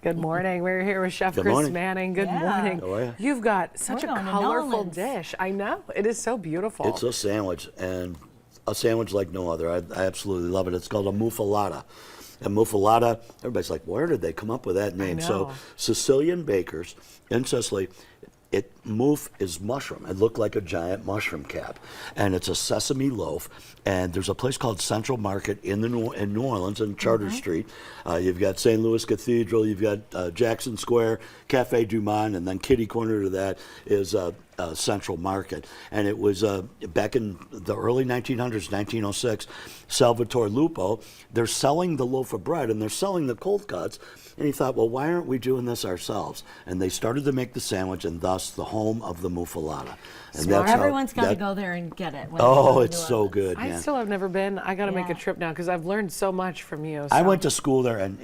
Good morning. We're here with Chef Good Chris morning. Manning. Good Yeah. morning. How are you? You've got such We're a going to colorful Nolan's. dish. I know. It is so beautiful. It's a sandwich, and a sandwich like no other. I absolutely love it. It's called a muffuletta. And muffuletta, everybody's like, where did they come up with that name? So know. Sicilian bakers in Sicily, mousse is mushroom. It looked like a giant mushroom cap, and it's a sesame loaf. And there's a place called Central Market in New Orleans in Charter Street. You've got St. Louis Cathedral. You've got Jackson Square, Cafe Du Monde, and then kitty corner to that is Central Market. And it was back in the early 1900s, 1906. Salvatore Lupo. They're selling the loaf of bread and they're selling the cold cuts. And he thought, well, why aren't we doing this ourselves? And they started to make the sandwich, and thus the home of the muffuletta. And that's Everyone's got to go there and get it. when Oh, they go to it's New so Orleans. good, I man. still have never been. I got to make a Yeah. trip now because I've learned so much from you. I so. went to school there, and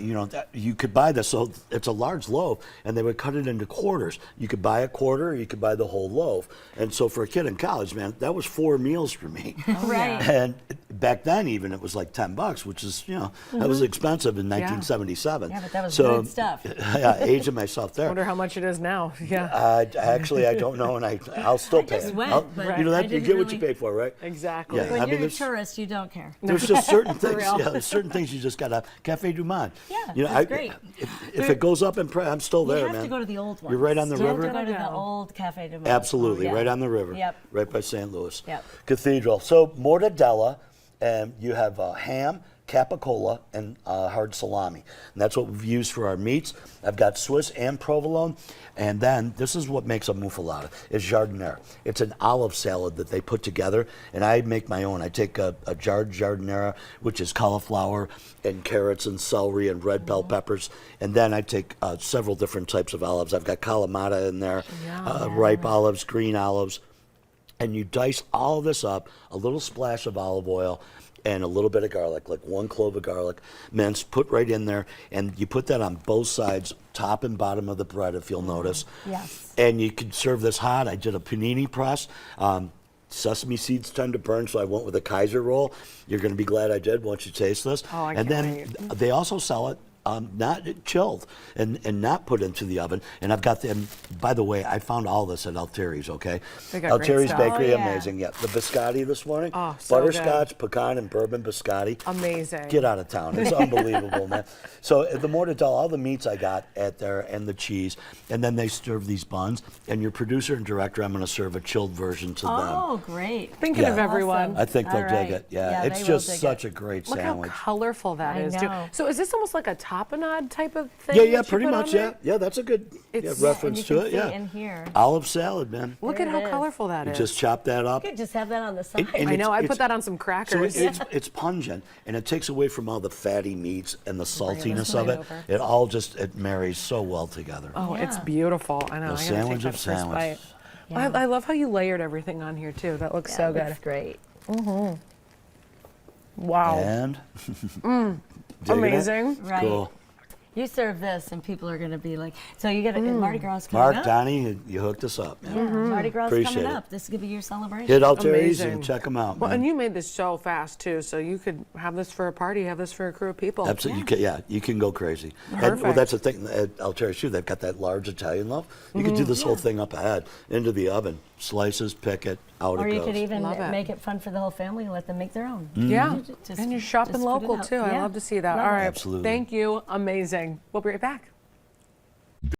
you could buy this. So it's a large loaf, and they would cut it into quarters. You could buy a quarter, or you could buy the whole loaf. And so for a kid in college, man, that was 4 meals for me. Right. And back then, even it was like $10, which is that was expensive in 1977. Yeah, but that was so, good stuff. Yeah, aging myself there. I wonder how much it is now. Yeah. Actually, I don't know, and I'll still pay just it. went, I'll- but you know I that you didn't get what you really- pay for, right? Exactly. Yeah. When I mean, you're a there's- tourist, you don't care. There's just certain things. real. Yeah, there's certain things you just gotta. Cafe Du Monde. Yeah, that's great. If it goes up in price, I'm still You there, have man. to go to the old one. You're right on the You have river. to go to the Yeah. old Cafe du Monde. Absolutely, Yeah. right on the river. Yep. Right by St. Louis. Yep. Cathedral. So mortadella, and you have ham, capicola, and hard salami. And that's what we've used for our meats. I've got Swiss and provolone. And then this is what makes a muffuletta, is jardiniere. It's an olive salad that they put together, and I make my own. I take a jarred jardiniere, which is cauliflower and carrots and celery and red bell peppers, and then I take several different types of olives. I've got Kalamata in there, ripe olives, green olives, and you dice all of this up, a little splash of olive oil, and a little bit of garlic, like 1 clove of garlic minced, put right in there, and you put that on both sides, top and bottom of the bread, if you'll notice. Yes. And you can serve this hot. I did a panini press. Sesame seeds tend to burn, so I went with a Kaiser roll. You're going to be glad I did once you taste this. Oh, I and can't then wait. they also sell it not chilled and not put into the oven. And I've got them, by the way, I found all this at Alteri's, okay? They got great Alteri's stuff. Bakery, Oh, yeah. amazing. Yeah, the biscotti this morning. Oh, so butterscotch, pecan, and bourbon biscotti. Amazing. Get out of town. It's unbelievable, man. So the mortadella, all the meats I got at there, and the cheese, and then they serve these buns. And your producer and director, I'm going to serve a chilled version to them. Oh, great. Thinking Yeah. of everyone. Awesome. I think they'll All dig right. it. Yeah, Yeah, it's they will just dig such it. a great Look sandwich. how colorful that I is, too. know. So is this almost like a tapenade type of thing? Yeah, that you pretty put much. on there? Yeah, that's a good It's- reference and to you it. can see Yeah, it in here. olive salad, man. Look There at it how is. colorful that You is. just chop that up. You could just have that on the side. And I know. I put it's- that on some So crackers. it's pungent, and it takes away from all the fatty meats and the saltiness right of it. over. It all it marries so well together. Oh, it's Yeah. beautiful. I know. The I gotta sandwich take of that first sandwiches. bite. Yeah. I love how you layered everything on here, too. That looks so That good. looks great. Wow. And digging it? Amazing. Right. Cool. You serve this, and people are going to be like, so you get it. Mardi Gras is coming Mark, up. Donnie, you hooked us up, man. Yeah, Mardi Gras is Appreciate coming it. up. This is going to be your celebration. Hit Alteri's Amazing. and check them out, Well, man. and you made this so fast, too, so you could have this for a party, have this for a crew of people. Absolutely, you can go crazy. And, well, Perfect. that's the thing at Alteri's too. They've got that large Italian loaf. You could do this whole thing up ahead into the oven, slices, pick it, out Or it you goes. could even Love it. make it fun for the whole family and let them make their own. Yeah. Just- And you're shopping just put it local, out. too. I Yeah. love to see that. Love All it. right. Absolutely. Thank you. Amazing. We'll be right back.